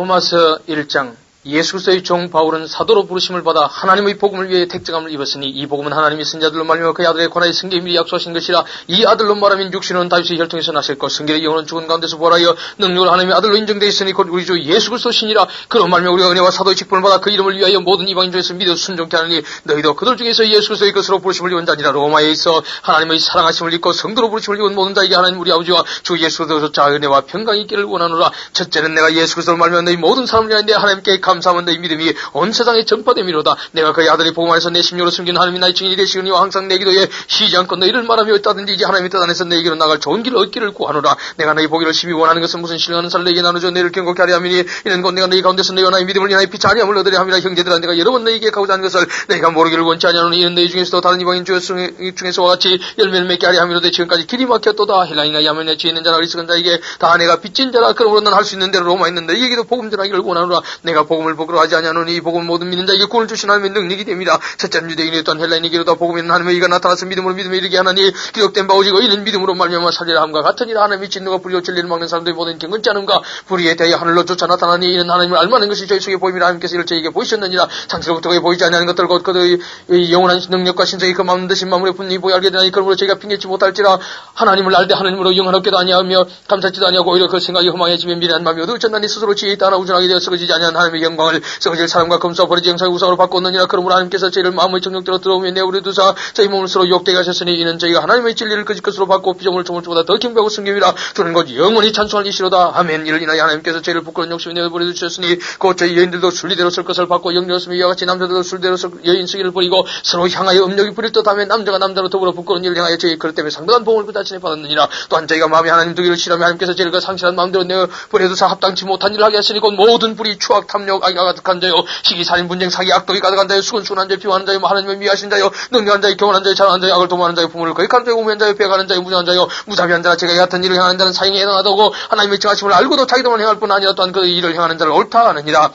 로마서 1장 예수 그리스도의 종 바울은 사도로 부르심을 받아 하나님의 복음을 위해 택정함을 입었으니 이 복음은 하나님이 선자들로 말미암아 그의 아들의 권하의 승계에 미리 약속하신 것이라. 이 아들로 말하면 육신은 다윗의 혈통에서 나셨고 승계의 영혼은 죽은 가운데서 부활하여 능력을 하나님의 아들로 인정되어 있으니 곧 우리 주 예수 그리스도 신이라. 그로 말미암아 우리가 은혜와 사도의 직분을 받아 그 이름을 위하여 모든 이방인 중에서 믿어 순종케 하느니 너희도 그들 중에서 예수 그리스도의 것으로 부르심을 입은 자니라. 로마에 있어 하나님의 사랑하심을 입고 성도로 부르심을 입은 모든 자에게 하나님 우리 아버지와 주 예수 그리스도조차 은혜와 평강이 있기를 원하노라. 첫째는 내가 예수 그리스도를 말미암아 너희 모든 사람을 위하여 내 하나님께 감사하면 너희 믿음이 온 세상에 전파됨이로다. 내가 그의 아들의 복음 안에서 내 심령으로 숨긴 하나님이 나의 증인이 되시거니와 항상 내 기도에 쉬지 않고 너희를 말하며 어디든지 이제 하나님의 뜻 안에서 너희에게로 나갈 좋은 길을 얻기를 구하노라. 내가 너희 보기를 심히 원하는 것은 무슨 신령하는 살 너희에게 나누어 너희를 경고케 하려 함이니 이는 곧 내가 너희 가운데서 너희와 나의 믿음을 인하여 빛이 아니함을 얻으려 함이라. 형제들아 내가 여러 번 너희에게 가고자 하는 것을 너희가 모르기를 원치 아니하노니 이는 너희 중에서도 다른 이방인 중에서와 같이 열매를 맺게 하려 함이로되 지금까지 길이 막혔도다. 헬라인이나 야면에 지혜 있는 자나 어리석은 자에게 다 내가 빚진 자라. 그러므로 난 할 수 있는 대로 로마에 있는 너희에게도 복음 전하기를 원하노라. 내가 복음을 부끄러워하지 아니하노니 이 복음 모든 믿는 자에게 구원을 주신 하나님의 능력이 됩니다. 첫째는 유대인이 또한 헬라인에게로다 복음이 있는 하나님의 의가 나타나서 믿음으로 믿음에 이르게 하나니 기록된 바 오직 의인은 믿음으로 말미암아 살리라 함과 같으니라. 하나님이 진노가 불의로 진리를 막는 사람들이 모든 경건치 않음과 불의에 대하여 하늘로 쫓아 나타나니 이는 하나님을 알만한 것이 저희 속에 보임이라. 하나님께서 이를 저에게 보이셨느니라. 창세로부터 그의 보이지 아니하는 것들 곧 그의 영원한 능력과 신성이 그 마음 듯이 마음으로 분명히 보여 알게 되나니 그러므로 저희가 핑계치 못할지라. 하나님을 알되 하나님으로 영원하게도 아니하며 감사치도 아니하고 오히려 그 생각이 허망해지며 미련한 마음이 어두워졌나니 스스로 지혜 있다 하나 우준하게 되어 썩어지지 아니한 하나님의 영광을 썩어질 사람과 검수와 버리지 영상의 우상으로 바꿨느니라. 그러므로 하나님께서 저희를 마음의 정욕대로 들어오며 내버려 두사 저희 몸을 서로 욕되게 하셨으니 이는 저희가 하나님의 진리를 거짓 것으로 바꾸고 피조물 조물주보다 더 경배하고 승계이라. 주는 것 영원히 찬송할 이시로다. 아멘. 이를 인하여 하나님께서 저희를 부끄러운 욕심에 내버려 두셨으니 곧 저희 여인들도 순리대로 쓸 것을 받고 영리였으며 이와 같이 남자들도 술대로 여인 쓰기를 버리고 서로 향하여 음욕이 부릴 듯하며 남자가 남자로 더불어 부끄러운 일을 향하여 저희 그릇 때문에 상당한 복을 그 자신에 받았느니라. 또한 저희가 마음에 하나님 두기를 싫어하며 하나님께서 저희를 그 상실한 마음대로 내버려 두사 합당치 못한 일을 하게 하시니 곧 모든 불의 추악 탐욕 악의가 가득한 자요 시기 살인 분쟁 사기 악독이 가득한 자요 수근수근한 자요 비호하는 자요 하나님을 미워하신 자요 능력한 자요 교만한 자요 자랑한 자요 악을 도모하는 자요 부모를 거역하는 자요 우매한 자요 배가는 자요 무장한 자요 무자비한 자라. 제가 같은 일을 행하는 자는 사형에 해당하다고 하나님의 정하심을 알고도 자기도만 행할 뿐 아니라 또한 그 일을 행하는 자를 옳다 하느니라.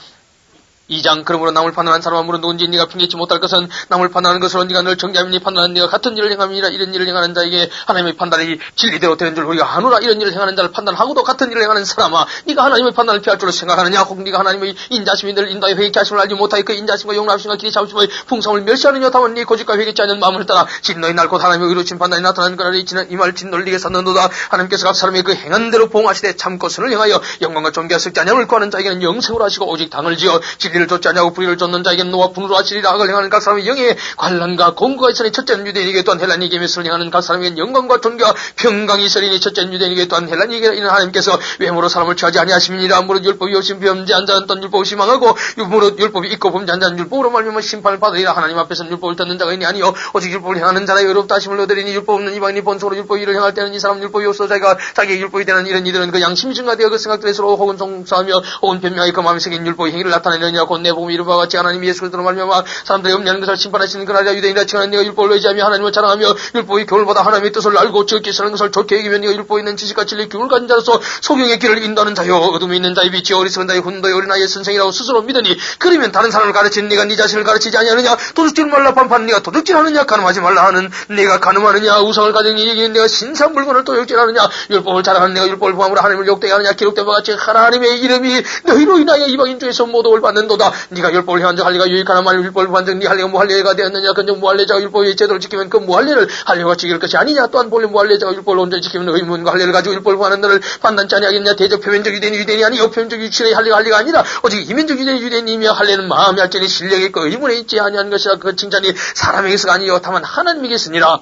2장 그러므로 남을 판단하는 사람은 물론 누군지 네가 핑계치 못할 것은 남을 판단하는 것으로 네가 늘 정죄함이니 판단하는 네가 같은 일을 행함이니라. 이런 일을 행하는 자에게 하나님의 판단이 진리대로 되는 줄 우리가 아노라. 이런 일을 행하는 자를 판단하고도 같은 일을 행하는 사람아 네가 하나님의 판단을 피할 줄로 생각하느냐. 혹 네가 하나님의 인자심이 늘 인도하여 회개케 하심을 알지 못하여 그 인자심과 용납심과 길이 참으심의 풍성을 멸시하느냐. 다만 네 고집과 회개치 않은 마음을 따라 진노의 날 곧 하나님의 의로우신 판단이 나타나는 거라. 이 말 진노리게 샀는도다. 하나님께서 각 사람의 그 행한 대로 보응하시되 참고 선을 행하여 영광과 존귀와 썩지 아니함을 구하는 자에게는 영생을 하시고 오직 당을 지어 진리를 쫓지 아니하고 불의를 쫓는 자에게는 노와 분으로 하시리라. 악을 행하는 각 사람의 영에 관란과 공고가 있으니 첫째는 유대인에게 또한 헬라인에게 멸시를 행하는 각 사람에게는 영광과 존귀와 평강이 있으리니 첫째는 유대인에게 또한 헬라인에게 이는 하나님께서 외모로 사람을 취하지 아니하심이니라. 무릇 율법이 없이 범죄한 자는 또한 율법이 심망하고 무릇 율법이 있고 범죄한 자는 율법으로 말미암아 심판을 받으리라. 하나님 앞에서는 율법을 듣는 자가 있니 아니요 오직 율법을 행하는 자라. 의롭다 하심을 얻으리니 율법 없는 이방인이 본성으로 율법의 일을 행할 때는 이 사람 율법이 없어 자기의 율법이 되는 이런 이들은 그 양심이 증가되어 그 생각들에 서로 혹은 송사하며 혹은 변명하여 그 마음에 새긴 율법의 행위를 나타내느니라. 곧 내 복음이 이른 바와 같이 하나님이 예수 그리스도로 말미암아 사람들의 음녀하는 것을 심판하시는 그날이라. 유대인이라 칭하는 네가 율법을 의지하며 하나님을 자랑하며 율법의 교훈보다 하나님의 뜻을 알고 지극히 선한 것을 좋게 여기며 네가 율법에 있는 지식과 진리의 교훈을 가진 자로서 소경의 길을 인도하는 자요 어둠에 있는 자의 빛이 어리석은 자의 훈도의 어린아이의 선생이라고 스스로 믿으니 그러면 다른 사람을 가르치는 네가 네 자신을 가르치지 아니하느냐. 도둑질 말라 판판 네가 도둑질하느냐. 가늠하지 말라 하는 네가 가늠하느냐. 우상을 가진 이에게 내가 신상 물건을 도둑질하느냐. 율법을 자랑하는 내가 율법을 보함으로 하나님을 욕되게 하느냐. 기록된 바와 같이 하나님의 이름이 너희로 인하여 이방인 중에서 모독을 받는도다. 네가 율법을 행한 적 할례가 유익하나. 만일 율법을 보한 적 네 할례가 무할례가 되었느냐. 근즉 무할례자가 율법의 제도를 지키면 그 무할례를 할례가 지킬 것이 아니냐. 또한 본래 무할례자가 율법을 온전히 지키면 의문과 할례를 가지고 율법을 보하는 너를 판단치 아니하겠느냐. 대적 표면적 유대인이 아니요 표면적 육신의 할례가 아니라 오직 이면적 유대인이며 할례는 마음이 할지니 실력이 있고 의문에 있지 아니한 것이라. 그 칭찬이 사람에게서가 아니요 다만 하나님에게서니라.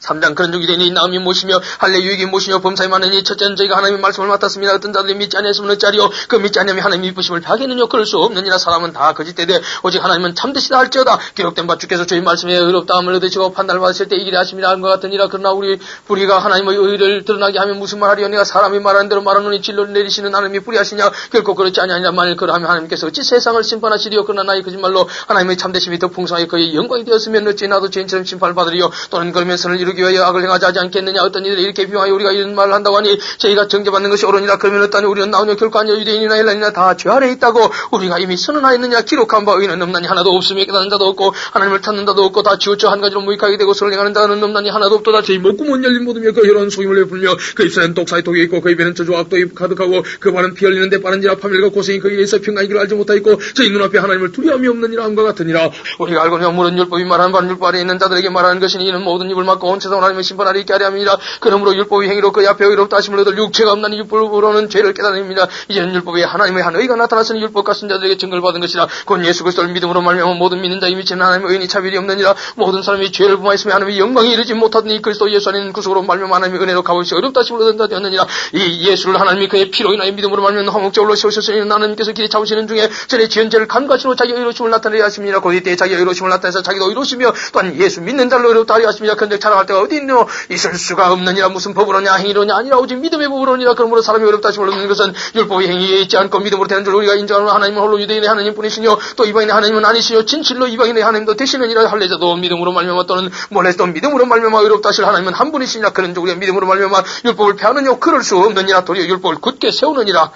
3장 그런 중 유대인이 나음이 모시며 할례 유익이 모시며 범사에 많으니 첫째는 저희가 하나님의 말씀을 맡았습니다. 어떤 자들이 믿지 아니했으면 어찌하리요. 그 믿지 아니하면 하나님의 이쁘심을 파하겠느냐. 그럴 수 없느니라. 사람은 다 거짓되되 오직 하나님은 참되시다 할지어다. 기록된 바 주께서 저희 말씀에 의롭다함을 얻으시고 판단을 받으실 때 이기려 하심이라 하는 것 같으니라. 그러나 우리가 하나님의 의를 드러나게 하면 무슨 말하리요. 내가 사람이 말하는 대로 말하노니 진로를 내리시는 하나님이 불의하시냐. 결코 그렇지 아니하니라. 만일 그러하면 하나님께서 어찌 세상을 심판하시리요. 그러나 나의 거짓말로 하나님의 참되심이 더 풍성하게 그의 영광이 되었으면 어찌 나도 죄인처럼 심판을 받으리요. 또는 그러면 선을 이루기 위하여 악을 행하지 않겠느냐. 어떤 이들이 이렇게 비방하여 우리가 이런 말을 한다고 하니 저희가 정죄받는 것이 옳으니라. 그러면 어떠하니 우리는 나오냐 결코 아니여 유대인이나 헬라인이나 다 죄 아래 있다고 우리가 이미 선언하였느냐. 기록한 바 의는 없나니 하나도 없으며 깨닫는 자도 없고 하나님을 찾는 자도 없고 다 지우쳐 한 가지로 무익하게 되고 선을 행하는 자는 없나니 하나도 없도다. 저희 목구멍 열린 모두며 그 혀로는 소임을 내불며 그 입술에는 독사의 독이 있고 그 입에는 저주와 악독이 가득하고 그 발은 피 흘리는데 빠른지라 파멸과 고생이 거기에서 평강이 길을 알지 못하였고 저희 눈앞에 하나님을 두려움이 없느니라 함과 같으니라. 우리가 알거니와 물은 율법이 말하는 바는 율법 아래 있는 자들에게 말하는 것이니 이는 모든 입을 막고 온 세상을 하나님의 심판하리 있게 하려 함이니라. 그러므로 율법의 행위로 그 앞에 의롭다 하심을 얻을 육체가 없나니 율법으로는 죄를 깨달음이니라. 이제는 율법에 하나님의 한 의가 나타났으니 율법과 선자들에게 증거를 받은 것이라. 곧 예수 그리스도를 믿음으로 말미암아 모든 믿는 자의 미치는 하나님의 의인이 차별이 없느니라. 모든 사람이 죄를 범하였으며 하나님의 영광이 이르지 못하더니 그리스도 예수 안에는 구속으로 말미암아 하나님의 은혜로 값없이 어렵다 하심을 얻은 자 되었느니라. 이 예수를 하나님이 그의 피로 인하여 믿음으로 말미암아 화목제물로 세우셨으니 하나님께서 길에 잡으시는 중에 전에 지은 죄를 간과시로 자기 의로심을 나타내려 하십니다. 곧 이때 자기 의로심을 나타내서 자기도 의로시며 또한 예수 믿는 자로 의롭다 하려 하십니다. 그런데 자랑할 때가 어디 있노? 있을 수가 없느니라. 무슨 법으로냐 행위로냐 아니라 오직 믿음의 법으로니라. 그러므로 사람이 의롭다 하심을 얻는 것은 율법의 행위에 있지 않고 믿음으로 되는 줄 우리가 인정하는 하나님은 홀로 유대인의 하나님뿐이시뇨 또 이방인의 하나님은 아니시뇨 진실로 이방인의 하나님도 되시느니라. 할례자도 믿음으로 말미암아 또는 몰래도 믿음으로 말미암아 의롭다 하실 하나님은 한 분이시니라. 그런 줄 우리가 믿음으로 말미암아 율법을 폐하느뇨 그럴 수 없느니라. 도리어 율법을 굳게 세우느니라.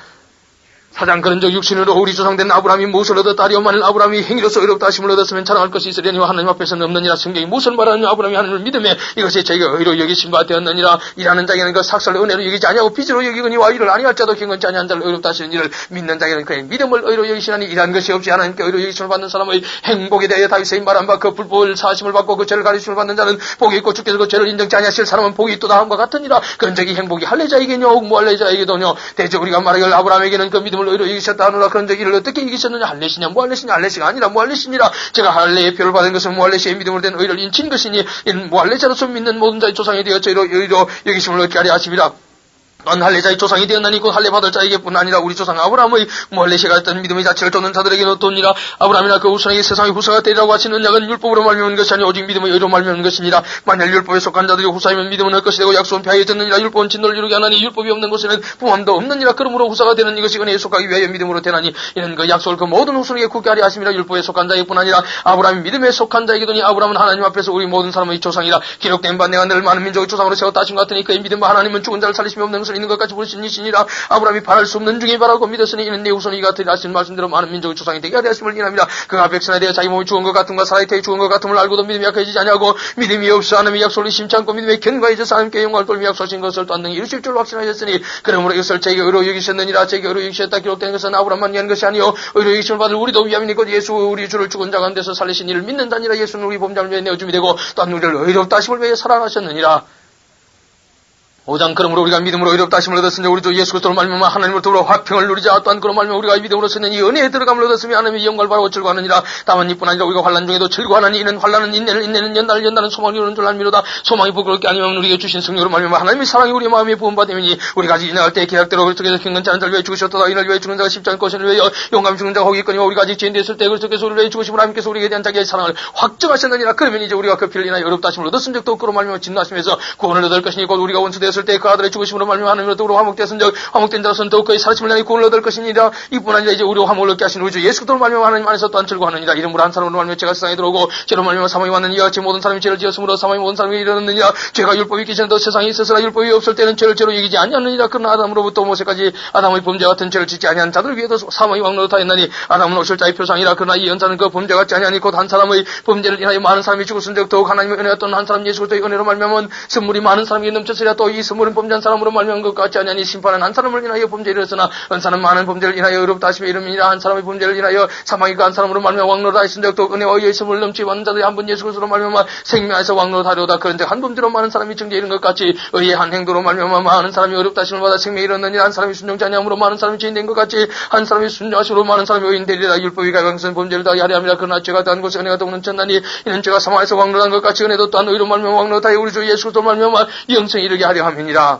사장 그런즉 육신으로 우리 조상된 아브라함이 무엇을 얻었다리오? 만일 아브라함이 행위로서 의롭다 하심을 얻었으면 자랑할 것이 있으려니와 하나님 앞에서는 없느니라. 성경이 무엇을 말하느냐? 아브라함이 하나님을 믿음에 이것이 저희가 의로 여기신 바 되었느니라. 일하는 자에게는 그 삭설을 은혜로 여기지 아니하고 빚으로 여기거니와 이를 아니할 자도 경건치 아니한 자를 의롭다 하시는 이를 믿는 자에게는 그의 믿음을 의로 여기시나니 일한 것이 없이 하나님께 의로 여기심을 받는 사람의 행복에 대하여 다윗의 말한 바 그 불법을 사하심을 받고 그 죄를 가리심을 받는 자는 복이 있고 주께서 그 죄를 인정치 아니하실 사람은 복이 있도다 함과 같으니라. 그런즉 이 행복이 할례자에게뇨 무할례자에게도뇨? 대저 우리가 말하길 아브라함에게는 그 믿음을 의로 여기셨다 하노라. 그런즉 이를 어떻게 이기셨느냐? 할례시냐 무할례시냐? 할례시가 아니라 무할례시니라. 제가 할례의 표를 받은 것은 무할례시의 믿음으로 된 의를 인친 것이니 이는 무할례자로서 믿는 모든 자의 조상이 되어 저희로 의로 여기심을 얻게 하려 하심이라. 넌 할례자의 조상이 되었나니 곧 할례 받을 자에게뿐 아니라 우리 조상 아브라함의 무할례시가 했던 믿음의 자체를 쫓는 자들에게도 돈이라. 아브라함이나 그 후손에게 세상의 후사가 되리라고 하시는 약은 율법으로 말미암은 것이 아니 오직 믿음의 의로 말미암은 것이니라. 만일 율법에 속한 자들이 후사이면 믿음은 할 것이 되고 약속은 폐하여졌느니라. 율법은 진노를 이루게 하나니 율법이 없는 곳에는 부함도 없느니라. 그러므로 후사가 되는 이것이 은혜에 속하기 위하여 믿음으로 되나니 이는 그 약속을 그 모든 후손에게 굳게 하려 하심이라. 율법에 속한 자에게뿐 아니라 아브라함이 믿음에 속한 자에게더니 아브라함은 하나님 앞에서 우리 모든 사람의 조상이라. 기록된 바 내가 늘 많은 민족의 조상으로 세웠다 하심 같으니 그의 믿음과 하나님은 죽은 자를 살리심이 없는 것을 있는 것 같이 부르시니 이라. 아브라함이 바랄 수 없는 중에 바라고 믿었으니 이는 내 후손이 같으리라 하신 말씀대로 많은 민족의 조상이 되게 하려 하심을 인함이라. 그가 백성에 대해 자기 몸이 죽은 것 같음과 살아있되 죽은 것 같음을 알고도 믿음이 약해지지 아니하고 믿음이 없어 하나님의 약속을 심치 않고 믿음에 견고해져서 하나님께 영광을 돌며 약속하신 것을 또 안 능히 이루실 줄 확신하셨으니 그러므로 이것을 제게 의로 여기셨느니라. 제게 의로 여기셨다 기록된 것은 아브라함만 위한 것이 아니요 의로 여기심을 받을 우리도 위함이니 곧 예수 우리 주를 죽은 자 가운데서 살리신 이를 믿는다니라. 예수는 우리 범죄를 위해 내어줌이 되고 또한 우리를 의롭다 하심을 위해 살아나셨느니라. 5장 그러므로 우리가 믿음으로 의롭다 하심을 얻었으니 우리 주 예수 그리스도로 말미암아 하나님으로 더불어 화평을 누리자. 또한 그로 말미암아 우리가 믿음으로서는 이 은혜에 들어감을 얻었으며 하나님의 영광을 바라고 즐거워하느니라. 다만 이뿐 아니라 우리가 환난 중에도 즐거워하나니 이는 환난은 인내를 인내는 연단을 연단은 소망이 오는 줄 알미로다. 소망이 부끄럽게 아니면 우리에게 주신 성령으로 말미암아 하나님의 사랑이 우리의 마음에 부음받음이니 우리가 지나갈 때 계약대로 그리스도께서 경건치 않은 자를 위해 죽으셨도다. 이를 위해 죽는 자가 쉽지 않고 것을 위하여 용감히 죽는 자가 혹 있거니와 우리가 아직 죄인 되었을 때 그리스도께서 우리를 위해 죽으시고 하나님께서 우리에게 대한 자기의 사랑을 확증하셨느니라. 그러면 이제 우리가 그 피를 인하여 의롭다 하심을 얻었은 적도 그로 말미암아 진노하심에서 구원을 얻을 것이니 곧 우리가 원수 되었을 때 그 아들의 죽으심 으로 말미암아 하나님으로 더불어 화목되었은즉 화목된 자로서는 더욱 그의 살아심을 향해 구원을 얻을 것이니라. 이뿐 아니라 이제 우리와 화목을 얻게 하신 우리 주 예수 그리스도로 말미암아 하나님 안에서 또한 즐거워하느니라. 이름으로 한 사람으로 말미암아 죄가 세상에 들어오고 죄로 말미암아 사망이 왔느니 이와 같이 모든 사람이 죄를 지었으므로 사망이 모든 사람에게 이르렀느니라. 죄가 율법이 있기 전에도 세상에 있었으나 율법이 없을 때는 죄를 죄로 여기지 아니하느니라. 그러나 아담으로부터 모세까지 아담의 범죄 같은 죄를 짓지 아니한 자들을 위해서 사망이 왕노릇하였나니 아담은 오실 자의 표상이라. 그러나 이 연자는 그 범죄 같지 아니하니 곧 한 사람의 범죄를 인하여 많은 사람이 죽었은즉 더욱 하나님의 은혜가 또한 한 사람 예수 그리스도의 은혜로 말미암아 선물이 많은 사람에게 넘쳤으리라. 또 이 선물은 범죄한 사람으로 말미암은 것 같지 아니 심판은 한 사람을 인하여 범죄를 했으나 은사는 많은 범죄를 인하여 의롭다 하심의 이름이니라. 한 사람의 범죄를 인하여 사망이 그 한 사람으로 말미암아 왕노릇 하였은즉 또 은혜와 의의 선물을 넘치 받는 자들이 한 분 예수 그리스도로 말미암아 생명에서 왕노릇 하려다. 그런즉 한 범죄로 많은 사람이 정죄에 이른 것 같이 의의 한 행도로 말미암아 많은 사람이 의롭다 하심을 받아 생명에 이르느니라. 한 사람이 순종치 아니함으로 많은 사람이 죄인 된 것 같이 한 사람이 순종하심으로 많은 사람이 의인 되리라. 율법이 가강선 범죄를 다하게 하려 함이라. 그러나 죄가 더한 곳에 은혜가 더욱 넘쳤나니 이는 죄가 사망에서 왕노릇한 것 같이 은혜도 또한 의로 말미암아 왕노릇하여 우리 주 예수 그리스도로 말미암아 영생에 이르게 하려 함이니라.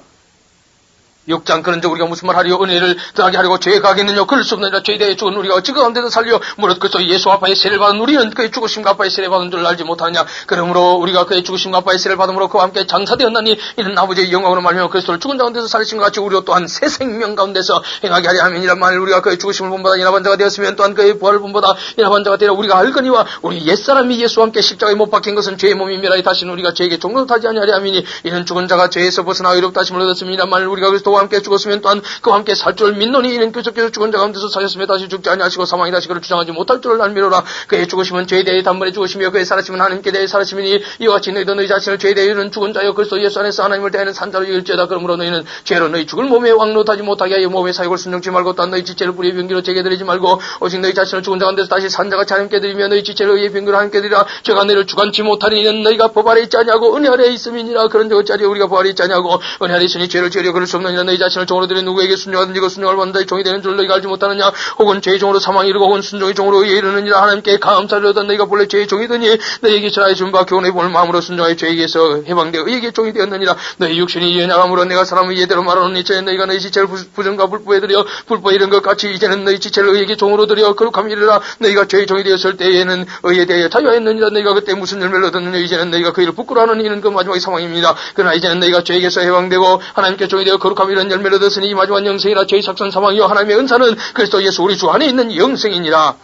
6장 그런즉 우리가 무슨 말 하리요 은혜를 더하게 하려고 죄에 가겠느냐 그럴 수 없느니라 죄에 대해 죽은 우리가 어찌 그 가운데서 살려 무릇 그리스도 예수 아빠의 세례를 받은 우리는 그의 죽으심과 아빠의 세례를 받은 줄 알지 못하느냐 그러므로 우리가 그의 죽으심과 아빠의 세례를 받음으로 그와 함께 장사되었나니 이는 아버지의 영광으로 말미암아 그리스도를 죽은 자 가운데서 살리신 것 같이 우리도 또한 새 생명 가운데서 행하게 하려 함이니라 만일 우리가 그의 죽으심을 본보다 인합한 자가 되었으면 또한 그의 부활을 본보다 인합한 자가 되리라 우리가 알거니와 우리 옛사람이 예수와 함께 십자가에 못 박힌 것은 죄의 몸임이라 다시는 우리가 죄에게 종노릇하지 아니하려 함이니 이는 죽은 자가 죄에서 벗어나 의롭다 하심을 얻었습니다 만일 우리가 그리스도와 함께 죽었으면 또한 그와 함께 살 줄 믿노니 이는 그리스도께서 죽은 자 가운데서 사셨으며 다시 죽지 아니하시고 사망이 다시 그를 주장하지 못할 줄을 알미로라 그의 죽으심은 죄에 대해 단번에 죽으시며 그의 살아심은 하나님께 대해 살아심이니 이와 같이 너희도 너희 자신을 죄에 대해는 죽은 자여 그리스도 예수 안에서 하나님을 대하는 산자로 이길지어다 그러므로 너희는 죄로 너희 죽을 몸에 왕노하지 못하게 하여 몸의 사욕을 순종치 말고 또한 너희 지체를 불의의 병기로 제게 드리지 말고 오직 너희 자신을 죽은 자 가운데서 다시 산자같이 하나님께 드리며 너희 지체를 의의 병기로 하나님께 드리라 죄가 너희를 주관치 못하니 이는 너희가 법 아래 있지 아니하고 은혜 아래 있음이니라 그런즉 어찌하리요 우리가 법 아래 있지 아니하고 은혜 아래 있으니 죄를 지으려 그럴 수 없느니라 너희 자신을 종으로 드린 누구에게 순종하든지 그 순종을 받는 자의 종이 되는 줄 너희가 알지 못하느냐 혹은 죄의 종으로 사망이 이르고 혹은 순종의 종으로 의에 이르느니라 하나님께 감사를 얻은 너희가 본래 죄의 종이더니 너희에게 전하여 준 바 교훈의 본을 마음으로 순종하여 죄에게서 해방되어 의에게 종이 되었느니라 너희 육신이 이에 나감으로 내가 사람의 이해대로 말하노니 이제 너희가 너희 지체를 부정과 불법에 들여 불법에 이른 것 같이 이제는 너희 지체를 의에게 종으로 들여 거룩함이 이르라 너희가 죄의 종이 되었을 때에는 의에 대하여 자유하였느니라 너희가 그때 무슨 열매를 얻었느냐 이제는 너희가 그 일을 부끄러워하는 이는 그 마지막의 상황입니다 그러나 이제는 너희가 죄에게서 해방되고 하나님께 종이 되어 거룩함이 이런 열매를 얻었으니 이 마지막 영생이라 죄의 삭선 사망이요 하나님의 은사는 그리스도 예수 우리 주 안에 있는 영생이니라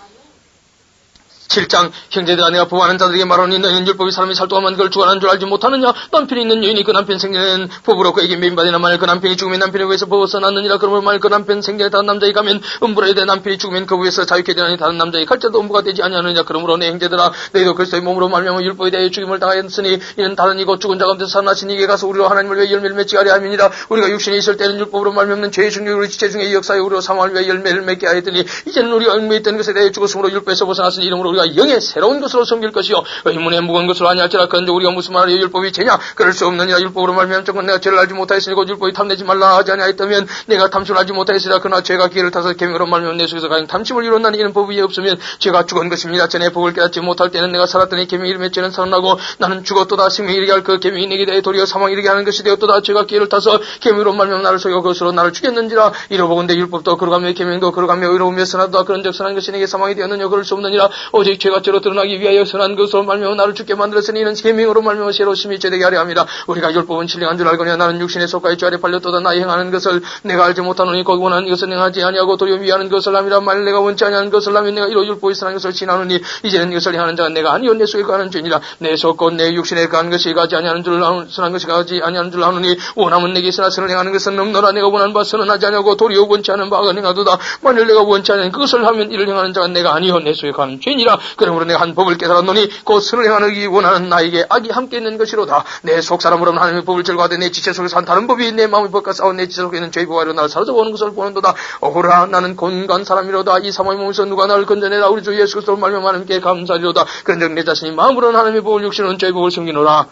7장 형제들아 내가 부하는 자들에게 말하노니 너희는 율법이 사람이 살동하면 그걸 주관하는 줄 알지 못하느냐 남편이 있는 여인이 그 남편 생전에는 법으로 그에게 매인받으나 만일 그 남편이 죽으면 남편의 위에서 벗어났느니라 그러므로 만일 그 남편 생전에 다른 남자에게 가면 음부라야 돼 남편이 죽으면 그 위에서 자유케 되나니 다른 남자에게 갈지라도 음부가 되지 아니하느냐 그러므로 내 형제들아 너희도 그리스도의 몸으로 말미암아 율법에 대하여 죽임을 당하였으니 이는 다른 이고 죽은 자 가운데서 살아나신 이에게 가서 우리로 하나님을 위해 열매를 맺게 하려 함이니라 우리가 육신에 있을 때는 율법으로 말미암는 죄의 중에 우리 지체 중에 이 역사에 우리로 사망을 위해 열매를 맺게 하였더니 이제는 우리가 얽매여 있던 것에 대해 죽었으므로 율법에서 벗어났으니 이름으로 우리가 영의 새로운 것으로 섬길 것이요 의문에 무거운 것으로 아니할지라 그런데 우리가 무슨 말이요 율법이 죄냐 그럴 수 없느니라 율법으로 말미암 정건 내가 죄를 알지 못하였으니 곧 율법이 탐내지 말라 하지 아니하였다면 내가 탐심을 알지 못하였으리라 그러나 죄가 기회를 타서 계명으로 말미암 내 속에서 가장 탐심을 이뤘나니 이는 법이 없으면 죄가 죽은 것입니다 전에 법을 깨닫지 못할 때는 내가 살았더니 계명이 이름에 죄는 살아나고 나는 죽었도다 생명이 이르게 할 그 계명이 내게 대해 도리어 사망이 이르게 하는 것이 되었도다 죄가 기회를 타서 계명으로 말미암 나를 속여 그것으로 나를 죽였는지라 이러보건대 율법도 거룩하며 계명도 거룩하며 의로우며 선하도다 그런즉 선한 것이 내게 사망이 되었느냐 그럴 수 없느니라 오직 죄가 죄로 드러나기 위하여 선한 것으로 말미암아 나를 죽게 만들었으니 이는 계명으로 말미암아 새로우심이 죄되게 하려 함이라 우리가 율법은 신령한 줄 알거니와 나는 육신의 속가의 죄 아래 팔렸도다 나의 행하는 것을 내가 알지 못하노니 곧 원하는 것을 행하지 아니하고 도리어 위하는 것을 함이라 만일 내가 원치 아니하는 것을 하면 내가 이로 율법이 선한 것을 지나노니 이제는 이것을 행하는 자가 내가 아니요 내 속에 가는 죄니라 내 속 곧 내 육신에 가는 것이 가지 아니하는 줄 선한 것이 가지 아니하는 줄 아노니 원하면 내게 있으나 선을 행하는 것은 없노라 내가 원하는 바 선은 하지 아니하고 도리어 원치 않은 바가 행하도다 만일 내가 원치 않은 그것을 하면 이를 행하는 자가 내가 아니요 내 속에 가는 죄니라 그러므로 내가 한 법을 깨달았노니 곧 선을 행하기 원하는 나에게 악이 함께 있는 것이로다 내 속 사람으로는 하나님의 법을 절거하되 내 지체 속에서 한 다른 법이 내 마음의 법과 싸워 내 지체 속에 있는 죄의 보화로 나를 사로잡아 오는 것을 보는도다 오호라 나는 곤간 사람이로다 이 사망의 몸에서 누가 나를 건져내라 우리 주 예수 그리스도로 말미암아 하나님께 감사리로다 그런즉 내 자신이 마음으로는 하나님의 법을 육신은 죄의 법을 숨기노라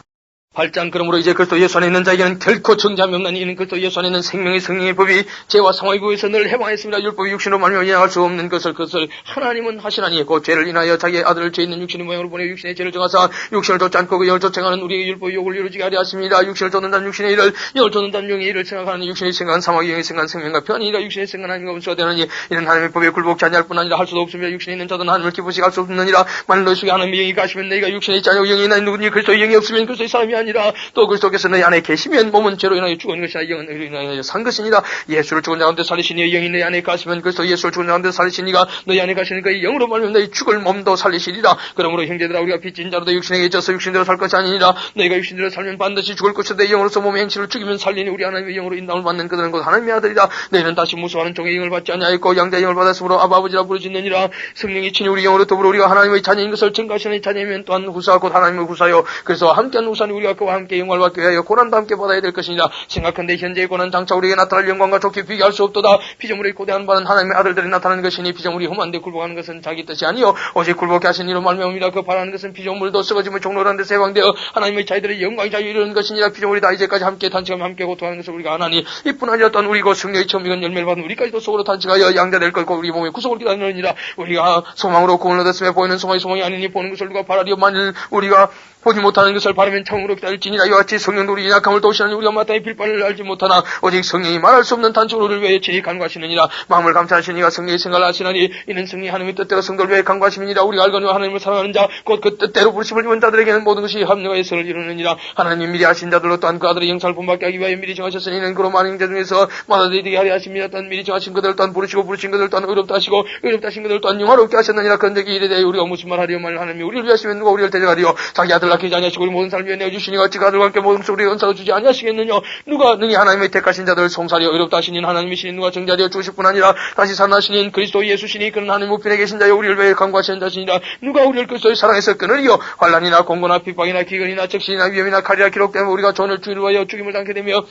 8장 그러므로 이제 그리스도 예수 안에 있는 자에게는 결코 정죄함이 없나니 이는 그리스도 예수 안에 있는 생명의 성령의 법이 죄와 사망의 법에서 늘 해방했습니다. 율법이 육신으로 말미암아 인정할 수 없는 것을 그것을 하나님은 하시나니 곧 죄를 인하여 자기의 아들을 죄 있는 육신의 모양으로 보내 육신의 죄를 정하사 육신을 좇지 않고 그 영을 좇아가는 우리의 율법의 욕을 이루지게 하려 하십니다. 육신을 좇는 자는 육신의 일을 영을 좇는 자는 영의 일을 생각하는 육신의 생각은 사망의 영의 생각은 생명과 편이니라 육신의 생각은 하나님과 원수가 되느니 이는 하나님의 법에 굴복치 아니할 뿐 아니라 할 수도 없으며 육신에 있는 자들은 하나님을 기쁘시게 할 수 없느니라 만일 너희 속에 하나님의 영이 가시면 너희가 육신에 있지 아니하고 영이 있나니 누구니 그리스도의 영이 없으면 그리스도의 사람이 아니라 또 그리스도께서 너희 안에 계시면 몸은 죄로 인하여 죽은 것이나 영은 의로 인하여 산 것이니라 예수를 죽은 자 가운데 살리시니 영이 너희 안에 가시면 그리스도 예수를 죽은 자 가운데 살리시니가 너희 안에 가시는 그의 영으로 말미암아 너희 죽을 몸도 살리시리라 그러므로 형제들아 우리가 빚진 자로도 육신에게 있어서 육신대로 살 것이 아니니라 너희가 육신대로 살면 반드시 죽을 것이다 영으로서 몸의 행실을 죽이면 살리니 우리 하나님의 영으로 인도함을 받는 그들은 곧 하나님의 아들이라 너희는 다시 무수하는 종의 영을 받지 아니하였고 양자의 영을 받았으므로 아버지라 부르짖느니라 성령이 친히 우리 영으로 더불어 우리가 하나님의 자녀인 것을 증거하시는 자녀이면 또한 후사 곧 하나님의 후사요 그래서 함께한 후사는 우리가 그와 함께 영광을 받기 위하여 고난도 함께 받아야 될 것이니라 생각한데 현재의 고난 장차 우리에게 나타날 영광과 좋게 비교할 수 없도다 피조물이 고대한 바는 하나님의 아들들이 나타나는 것이니 피조물이 험한데 굴복하는 것은 자기 뜻이 아니요 오직 굴복케 하신 이로 말미암이라 그 바라는 것은 피조물도 썩어짐을 종로라는 데서 해방되어 하나님의 자녀들의 영광이 자유 이루는 것이니라 피조물이 다 이제까지 함께 단식하며 함께 고통하는 것을 우리가 아나니 이뿐 아니라 또한 우리 곧 성령의 처음 익은 열매를 받은 우리까지도 속으로 단식하여 양자될 것고 우리 몸의 구속을 기다리느니라 우리가 소망으로 구원을 얻었으며 보이는 소망이 소망이 아니니 보는 것을 누가 바라리요 만일 우리가 보지 못하는 것을 바라면 참으로 기다릴지니라. 이와 같이 성령도 우리 약함을 도우시나니 우리가 마땅히 빌바를 알지 못하나 오직 성령이 말할 수 없는 단축으로 우리를 위해 친히 간구하시느니라. 마음을 감찰하시니가 성령의 생각을 하시나니 이는 성령이 하나님의 뜻대로 성도를 위해 간구하심이니라. 우리가 알거니와 하나님을 사랑하는 자 곧 그 뜻대로 부르심을 입은 자들에게는 모든 것이 합력하여 선을 이루느니라. 하나님 미리 하신 자들로 또한 그 아들의 영상을 본받게 하기 위하여 미리 정하셨으니 이는 그로 많은 형제 중에서 마다되게 하려 하십니다. 또한 미리 정하신 그들 또한 부르시고 부르신 그들 또한 의롭다 하시고 의롭다 하신 그들 또한 영화롭게 하셨느니라. 그런 적이 이래 대해 우리가 무슨 말 하리요. 만일 하나님이 우리를 위하시면 누가 우리를 대적하리요. 자기 아들 낳기지 아니하시고 우리 모든 사람을 위해 내어주시니가 어찌 그 아들과 함께 모든 것을 우리에게 은사로 주지 아니하시겠느냐. 누가 능히 하나님의 택하신 자들을 송사리여. 의롭다 하시니 하나님이시니 누가 정자리여 주실 뿐 아니라 다시 살아나시니 그리스도 예수시니 그는 하나님 우편에 계신 자여 우리를 위해 간구하시는 자시니라. 누가 우리를 그리스도의 사랑에서 끊으리요. 환난이나 공고나 핍박이나 기근이나 적신이나 위험이나 칼이라 기록되면 우리가 전을 주를 위하여 죽임을 당케 되며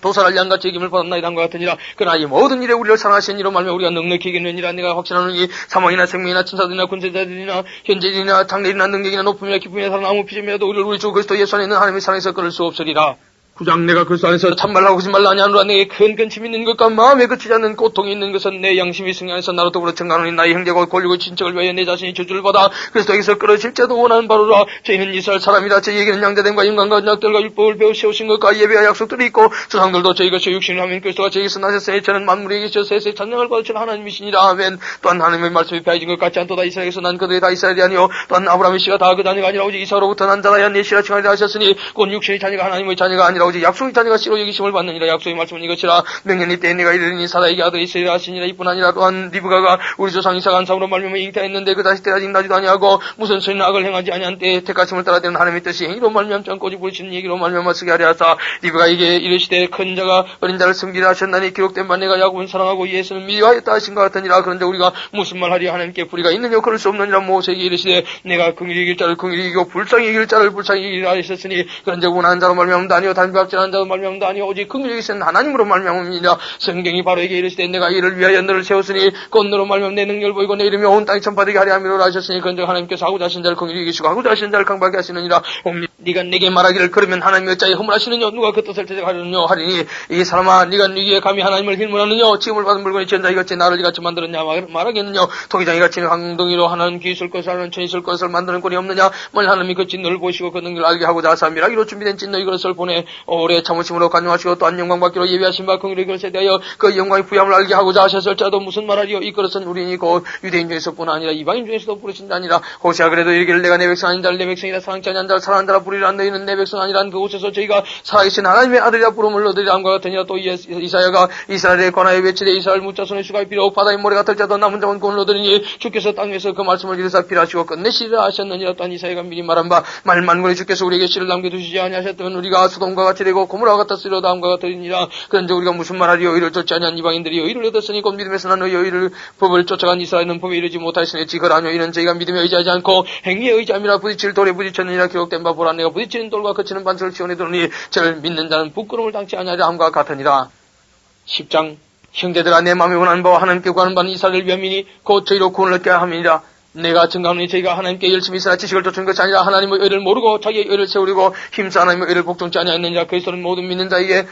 도살할 양같이 이김을 받았나이다 한것 같으니라. 그러나 이 모든 일에 우리를 사랑하신 이로 말며 우리가 넉넉히 이기느니라. 내가 확신하노니 사망이나 생명이나 천사들이나 군세자들이나 현재일이나 장래일이나 능력이나 높음이나 기쁨이나 사랑 아무 피조물이라도 우리를 우리 주 그리스도 예수 안에 있는 하나님의 사랑에서 끊을 수 없으리라. 9장 내가 그리스도 안에서 참말하고 거짓말로 아니하노라. 내게 큰 근심이 있는 것과 마음에 그치지 않는 고통이 있는 것은 내 양심이 승리 안에서 나로 더불어 청가하노니 나의 형제가 권력의 친척을 위하여 내 자신이 저주를 받아 그리스도에게서 끌어질 자도 원하는 바로라. 저희는 이스라엘 사람이라 저희에게는 양자됨과 인간과 언약들과 율법을 배워 세우신 것과 예배와 약속들이 있고 조상들도 저희가 육신을 하면 그리스도가 저희에게서 나셨으니 저는 만물에 계셔 세세 찬양을 받으신 하나님이시니라. 아멘. 또한 하나님의 말씀이 폐해진 것 같지 않도다. 이스라엘에서 난 그들이 다 이스라엘이 아니요 또한 아브라함의 씨가 다 그 자녀가 아니라 오직 이삭으로부터 난 자라야 내 씨라 칭하리라 하셨으니 곧 육신의 자녀가 하나님의 자녀가 아니라 오직 약속의 자녀가 씨로 여기심을 받느니라. 약속의 말씀은 이것이라. 명년이 때에 내가 이르니 사라에게 아들이 있으리라 하시니라. 이뿐 아니라 또한 리브가가 우리 조상 이삭 안상으로 말미암아 잉태했는데 그 다시 때가 아직 나지도 아니하고 무슨 선인 악을 행하지 아니한 때에 택하심을 따라 되는 하나님의 뜻이 행위로 말미암지 않고 꼬지 부르시는 얘기로 말미암아 쓰게 하려 하사 리브가에게 이르시되 큰 자가 어린 자를 섬기라 하셨나니 기록된 바 내가 야곱은 사랑하고 예수는 미워하였다 하신 것 같으니라. 그런데 우리가 무슨 말 하리. 하나님께 불의가 있느냐. 그럴 수 없느니라. 모세에게 이르시되 내가 긍휼히 이길 자를 긍휼히 이기고 불쌍히 이길 자를 불쌍히 이기라 하셨으니 그런즉 원하는 자로 말미암음도 아니요 단죄합질하는 자로 말미암음도 아니요 오직 긍휼히 이기신 하나님으로 말미암음이니라. 성경이 바로 에게 이르시되 내가 이를 위하여 너를 세웠으니 곧 너로 말미암아 내 능력을 보이고 내 이름이 온 땅에 천파되게 하려 함이로라 하셨으니 그런즉 하나님께서 하고자 하신 자를 긍휼히 이기시고 하고자 하신 자를 강박하게 하시느니라. 네가 내게 말하기를 그러면 하나님이 어찌하여 허물하시느냐. 누가 그 뜻을 대적하려느냐 하리니 이 사람아 네가 네게 감히 하나님을 힐문하느냐. 지음을 받은 물건이 전자이같이 나를 이같이 만들었냐 말하겠느냐. 토기장이같이 강동이로 하나는 귀 있을 것을 하는 천 있을 것을 만드는 꼴이 없느냐. 만일 하나님이 그 진노를 보시고 그 능력을 알게 하고자 하사 미라기로 준비된 진노 이것을 보내 오래 참으심으로 간용하시고 또한 영광 받기로 예비하신 바 긍휼의 것에 대하여 그 영광의 부여함을 알게 하고자 하셨을지라도 무슨 말하리요. 이 그릇은 우리니 곧 유대인 중에서뿐 아니라 이방인 중에서도 부르신 자 아니라. 호세아 그래도 이르기를 내가 내 백성 아닌 자를 내 백성이라 사랑치 아니한 자를 사랑한 자라 부르리라. 너희는 내 백성 아니란 그곳에서 저희가 살아계신 하나님의 아들이라 부름을 얻으리라 함과 같으니라. 또 이사야가 이스라엘에 관하여 외치되 이스라엘 무자손의 수가 비록 바다의 모래 같을 자도 남은 자만 구원을 얻으리니 주께서 땅에서 그 말씀을 이루사 필하시고 끝내시리라 하셨느니라. 또한 이사야가 미리 말한 바 말만군의 주께서 우리에게 씨를 남겨두시지 아니하셨다면 우리가 소돔과 같이 되고 고모라와 같았으리로다 함과 같으니라. 그런즉 우리가 무슨 말하리요. 의를 쫓지 아니한 이방인들이 의를 얻었으니 곧 믿음에서 난 의를 법을 쫓아간 이스라엘은 법에 이르지 못하였으니 지그라뇨. 이는 저희가 믿음에 의지하지 않고 행위에 의지함이라. 부딪힐 돌에 부딪혔느니라. 기록된 바 보라. 내가 부딪히는 돌과 거치는 반석을 지원해 두니 저를 믿는 자는 부끄러움을 당치 아니하리라 함과 같으니라. 10장 형제들아 내 마음에 원하는 바와 하나님께 구하는 바는 이스라엘을 위함이니 곧 저희로 구원을 얻게 함이니라. 내가 증가하노니 저희가 하나님께 열심히 살아 지식을 쫓은 것이 아니라 하나님의 의를 모르고 자기의 의를 세우려고 힘써 하나님의 의를 복종치 아니하였느니라. 그리스도는 모든 믿는 자에게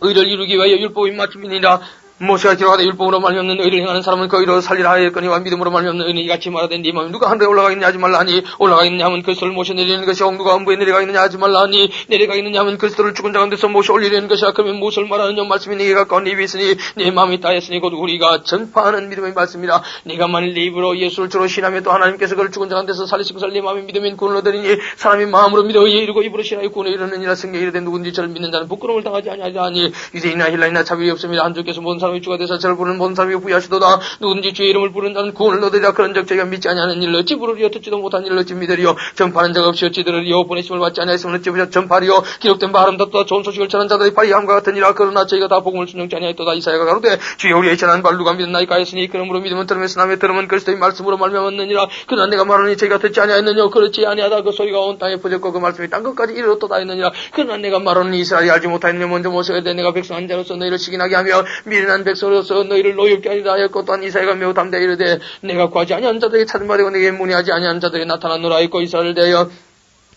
의를 이루기 위하여 율법이 마침이니라. 모세가 기록하되 율법으로 말미암는 의를 행하는 사람은 그 의로 살리라 하였거니와 믿음으로 말미암는 의는 이같이 말하되 네 마음이 누가 하늘에 올라가겠느냐 하지 말라 하니 올라가겠느냐 하면 그리스도를 모셔 내리는 것이요 누가 음부에 내려가겠느냐 하지 말라 하니 내려가겠느냐 하면 그리스도를 죽은 자 가운데서 모셔 올리려는 것이야. 그러면 무엇을 말하느냐. 말씀이 네게 가까운 네 입에 있으니 네 마음이 따했으니 곧 우리가 전파하는 믿음의 말씀이라. 네가 만일 네 입으로 예수를 주로 신하며 또 하나님께서 그를 죽은 자 가운데서 살리신 것을 네 마음에 믿으면 구원을 얻으리니 사람이 마음으로 믿어 의에 이르고 입으로 신하여 구원에 이르느니라. 성경에 이르되 누군지 저를 믿는 자는 부끄러움을 당하지 아니하리라 하니 유대인이나 헬라인이나 차별이 없습니다. 한 주께서 모든 사람이 주가 되사 저를 부르는 모든 사람이 부여하시도다. 누군지 주의 이름을 부르는 자는 구원을 얻으리라. 그런즉 저희가 믿지 아니하는 일을 어찌 부르리요. 듣지도 못한 일을 어찌 믿으리요. 전파하는 자가 없이 어찌 들으리요. 보내심을 받지 아니하였으면 어찌 전파하리요. 기록된 바 아름답다 좋은 소식을 전한 자들의 바리함과 같으니라. 그러나 저희가 다 복음을 순종치 아니하였도다. 이사야가 가로되 주여 우리의 전한 바를 누가 믿었나이까 하였으니 그러므로 믿으면 들으면서 남의 들으면 그리스도의 말씀으로 말미암았느니라. 그러나 내가 말하니 저희가 듣지 아니하였느냐. 그렇지 아니하다. 그 소리가 온 땅에 퍼졌고 그 말씀이 땅 끝까지 이르렀도다 했느니라. 그러나 내가 말하니 이스라엘이 알지 못하였느냐. 먼저 모세가 되 내가 백성 한 자로서 너희를 시기나게 하며 미련한 백성으로서 너희를 노엽게 하리라 하였고 또한 이사야가 매우 담대히 이르되 내가 구하지 아니한 자들에게 찾음받아 내게 문의하지 아니한 자들에게 나타나노라 했고 이스라엘을 대하여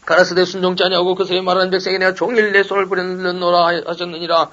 가라스되 순종치 아니하고 그새에 말하는 백성에게 내가 종일 내 손을 부렸노라 하셨느니라.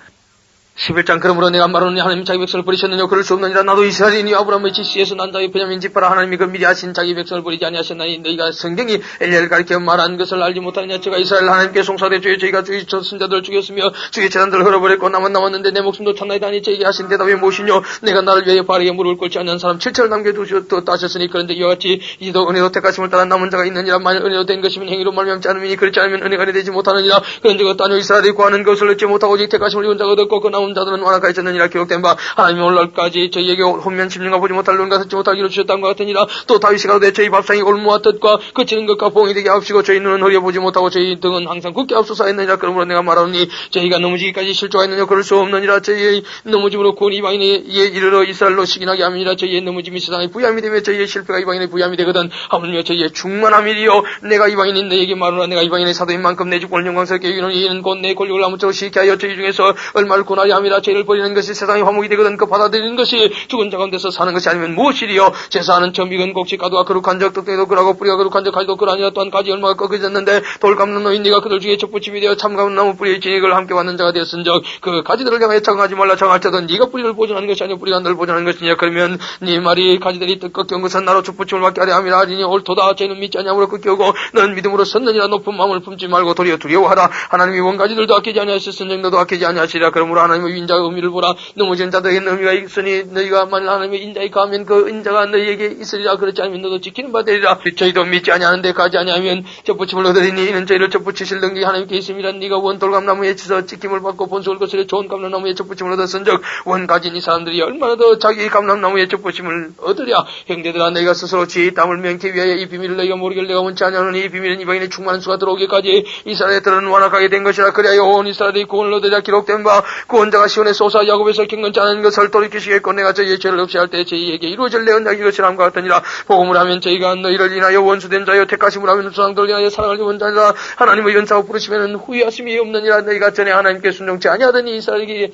11장 그러므로 내가 말하노니 하나님이 자기 백성을 버리셨느냐 그럴 수 없느니라. 나도 이스라엘이니 아브라함의 지씨에서 난 자의 베냐민 지파라. 하나님이 그 미리 하신 자기 백성을 버리지 아니하셨나니 너희가 성경이 엘리야를 가리켜 말한 것을 알지 못하느냐. 저가 이스라엘 하나님께 송사되 주의 저희가 주의 선자들을 죽였으며 주의 재단들을 흘려버렸고 남았는데 내 목숨도 탔나이다니 저에게 하신 대답이 무엇이뇨. 내가 나를 위하여 바르게 무릎을 꿇지 않는 사람 7천을 남겨두셨다 하셨으니 그런데 이와 같이 이도 은혜로 택하심을 따라 남은 자가 있느니라. 만일 은혜로 된 것이면 행위로 말미암지 않으니 그렇지 않으면 은혜가 되지 못하느니라. 그런데 그 따뇨 이스라엘이 구하는 것을 얻지 못하고 오직 택하심을 이룬 자가 얻었고 그 남은 자들은 완악하였느니라. 기록된 바 하나님이 오늘날까지 저희에게 혼면 심령과 보지 못할 눈과 듣지 못할 귀를 주셨다는 것 같으니라. 또 다윗이 가로되 저희 밥상이 올무와 뜻과 그치는 것과 봉이 되게 하옵시고 저희 눈은 허리에 보지 못하고 저희 등은 항상 굳게 앞서서 했느니라. 그러므로 내가 말하노니 저희가 넘어지기까지 실족하였느냐 그럴 수 없느니라. 저희의 넘어짐으로 구원이 이방인에 이르러 이스라엘로 시기나게 함이니라. 저희의 넘어짐이 세상의 부야함이 되며 저희의 실패가 이방인의 부야함이 되거든. 하물며 저희의 충만함이리요. 내가 이방인인 너에게 말하노라. 내가 이방인의 사도인 만큼 내 주권을 영광스럽게 여기노니 이는 곧 내 권력을 아무쪼록 시게 하여 저희 중에서 얼마를 구하려 함이라. 저희를 버리는 것이 세상의 화목이 되거든. 그 받아들이는 것이 죽은 자 가운데서 사는 것이 아니면 무엇이리요. 제사하는 점 익은 곡식 가두와 거룩한 적 떡대도 그라고 뿌리가 거룩한 적 가지도 그라니라. 또한 가지 얼마가 꺾어졌는데 돌 깎는 노인 네가 그들 중에 척붙임이 되어 참 가운 나무 뿌리의 진액을 함께 받는 자가 되었은적 그 가지들을 향하여 착응하지 말라. 착응할지라도 네가 뿌리를 보존하는 것이 아니오 뿌리가 너를 보존하는 것이냐. 그러면 네 말이 가지들이 꺾여온 것은 나로 척붙임을 받게 하려 함이라. 하리니 옳도다. 저희는 믿지 아니함으로 꺾여오고 너는 믿음으로 섰느니라. 높은 마음을 품지 말고 도리어 두려워하라. 하나님이 원가지들도 아끼지 아니하셨으니 너도 아끼지 아니하시리라. 그러므로 하나님의 인자의 의미를 보라. 넘어진 자들에게는 의미가 있으니 너희가 만일 하나님의 인자에 가면 그 인자가 너희에게 있으리라. 그렇지 않으면 너도 지키는 바 되리라. 저희도 믿지 아니하는데 가지 아니하면 젖붙임을 얻으리니 이는 저희를 젖붙이실 능력이 하나님께 있음이라. 네가 원 돌감나무에 치서 지킴을 받고 본속을 거스려 좋은 감람나무에 젖붙임을 얻었은즉 원 가진 이 사람들이 얼마나 더 자기 감람나무에 젖붙임을 얻으랴. 형제들아 너희가 스스로 지혜의 땀을 명케 위하여 이 비밀을 너희가 모르길 내가 원치 아니하노니 이 비밀은 이방인의 충만한 수가 들어오기까지 이스라엘들은 완악하게 된 것이라. 그래야 온 이스라엘이 구원을 얻으랴. 기록된 바 구원자가 시온의 쏘사 야곱에서 경건치 않은 것을 돌이키시겠고 내가 저희의 죄를 없이 할 때 저희에게 이루어질 내 언약이 것이라 함과 같으니라. 복음을 하면 저희가 너희를 인하여 원수된 자여 택하심을 하면 조상들을 인하여 사랑을 입은 자니라. 하나님의 연사로 부르시면 후회하심이 없느니라. 너희가 전에 하나님께 순종치 아니하더니 이스라엘에게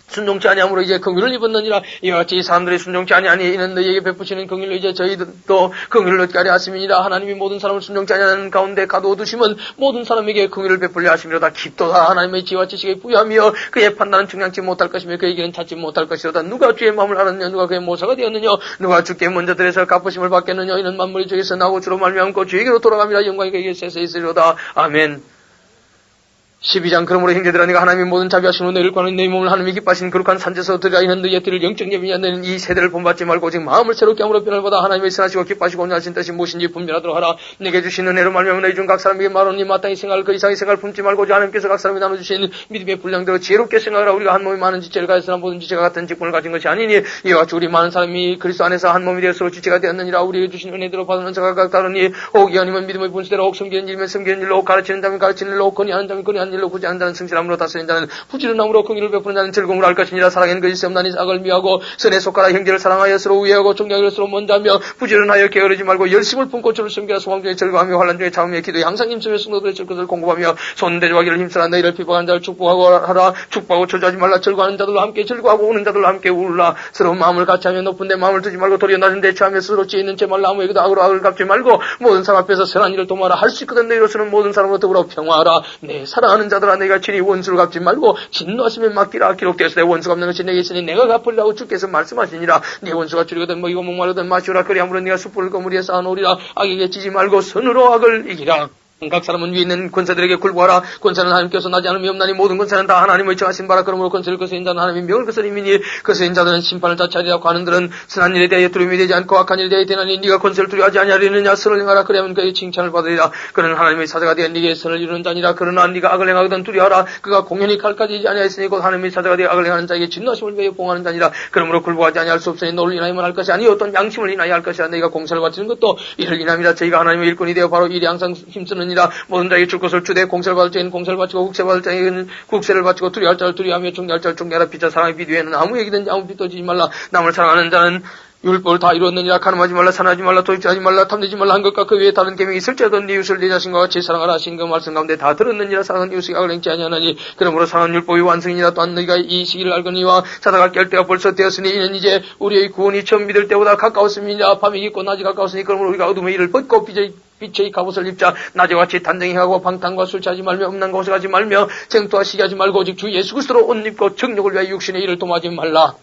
순종치 아니함으로 이제 긍휼을 입었느니라. 이와 같이 사람들이 순종치 아니하니 이는 너희에게 베푸시는 긍휼로 이제 저희도 긍휼을 얻게 하려 하심이니라. 하나님이 모든 사람을 순종치 아니하는 가운데 가두어두심은 모든 사람에게 긍휼을 베풀려 하심이로다. 깊도다. 하나님의 지혜와 지식에 부여하며 그의 판단은 중량치 못할 것이며 그에게는 찾지 못할 것이로다. 누가 주의 마음을 알았느냐. 누가 그의 모사가 되었느냐. 누가 주께 먼저 들에서 갚으심을 받겠느냐. 이는 만물이 주에서 나고 주로 말미암고 주에게로 돌아갑니다. 영광이 그에게 세세 있으리로다. 아멘. 12장 그러므로 형제들아 네가 하나님의 모든 자비하심으로 너희를 구하는 너희 몸을 하나님이 기뻐하신 거룩한 산제서 드리라. 이는 너희의 뜻을 영적 예민히 너희는 이 세대를 본받지 말고 오직 마음을 새롭게 함으로 변화를 받아 하나님의 선하시고 기뻐하시고 온전하신 뜻이 무엇인지 분별하도록 하라. 내게 주신 은혜로 말미암아 너희 중 각 사람에게 말하노니 마땅히 생활 그 이상의 생활 품지 말고 오직 하나님께서 각 사람이 나눠주신 믿음의 분량대로 지혜롭게 생각하라. 우리가 한 몸이 많은 지체를 가진 사람 모든 지체가 같은 직분을 가진 것이 아니니 이와 같이 우리 많은 사람이 그리스도 안에서 한 몸이 되어 서로 지체가 되었느니라. 우리에게 주신 은혜대로 받은 은사가 각 다르니 혹 이하님은 믿음의 분수대로 혹 섬기는 일이면 섬기는 일로 혹 가르치는 자면 가르치는 일로 혹 건의하는 자면 건의하는 일로 굳이 하는 자는 성실함으로 다스리는 자는 부지런함으로 긍휼을 베푸는 자는 즐거움을 할 것이니라. 사랑에는 거짓이 없나니 악을 미워하고 선에 속하라. 형제를 사랑하여 서로 우애하고 존경하여 서로 먼저하며 부지런하여 게으르지 말고 열심을 품고 주를 섬기라. 소망 중에 즐거워하며 환난 중에 참으며 기도에 항상 힘쓰며 성도들의 질것을 공급하며 손대조하기를 힘쓰라. 너희를 비방하는 자를 축복하고 하라. 축복하고 저주하지 말라. 즐거워하는 자들로 함께 즐거워하고 우는 자들로 함께 울라. 서러운 마음을 같이하며 높은 데 마음을 두지 말고 도리어 낮은 데 취하며 스스로 지혜 있는 채 말라. 아무에게도 악으로 악을 갚지 말고 모든 사람 앞에서 선한 일을 도모하라. 할 수 있거든 너희로서는 모든 사람으로 더불어 평화하라. 내 사랑하는 자들아 내가 친히 원수를 갚지 말고 진노하시면 맡기라. 기록되었으되 원수 갚는 것이 내게 있으니 내가 갚으리라고 주께서 말씀하시니라. 네 원수가 줄이거든 먹이고 목마르든 마시오라. 그리함으로 네가 숯불을 거무리에 쌓아놓으리라. 악에게 지지 말고 선으로 악을 이기라. 각 사람은 위에 있는 권세들에게 굴복하라. 권세는 하나님께서 나지 않음이 없나니 모든 권세는 다 하나님의 정하신 바라. 그러므로 권세를 거스린 자는 하나님의 명을 거스림이니 거스린 자들은 심판을 자처하리라고 하는들은 선한 일에 대하여 두려움이 되지 않고 악한 일에 대하여 되나니 네가 권세를 두려워하지 아니하리느냐. 선을 행하라. 그러면 그의 칭찬을 받으리라. 그는 하나님의 사자가 되어 네게 선을 이루는 자니라. 그러나 네가 악을 행하거든 두려워하라. 그가 공연히 칼까지 이지 아니하였으니 곧 하나님의 사자가 되어 악을 행하는 자에게 진노하심을 위하여 봉하는 자니라. 그러므로 굴복하지 아니할 수 없으니 너를 인하여만 할 것이 아니요 어떤 양심을 인하여 할 것이라. 네가 공세를 바치는 것도 이를 인함이라. 저희가 하나님의 일꾼이 되어 바로 일에 항상 힘쓰느니라. 모든 자에게 줄 것을 주되 공세를 받을 자에는 공세를 바치고 국세 받을 자에는 국세를 바치고 두려워할 자를 두려워하며 존경할 자를 존경하라. 피자 사랑의 비두에는 아무 얘기든지 아무 빚도 지지 말라. 남을 사랑하는 자는 율법을 다 이루었느니라. 가늠하지 말라. 산하지 말라. 도둑질하지 말라. 탐내지 말라 한 것과 그 외에 다른 계명이 있을지라도 네 이웃을 네 자신과 같이 사랑하라 하신 그 말씀 가운데 다 들었느니라. 사랑은 이웃에게 악을 행치 아니하나니 그러므로 사랑은 율법의 완성이니라. 또한 너희가 이 시기를 알거니와 찾아갈 깰 때가 벌써 되었으니 이는 이제 우리의 구원이 처음 믿을 때보다 가까웠음이니라. 밤이 깊고 낮이 가까웠으니 그러므로 우리가 어둠의 일을 벗고 빛의 갑옷을 입자. 낮에같이 단정히 하고 방탕과 술 취하지 말며 음란 것을 하지 말며 쟁투와 시기하지 말고 오직 주 예수 그리스도로 옷 입고 정욕을 위하여 육신의 일을 도모하지 말라.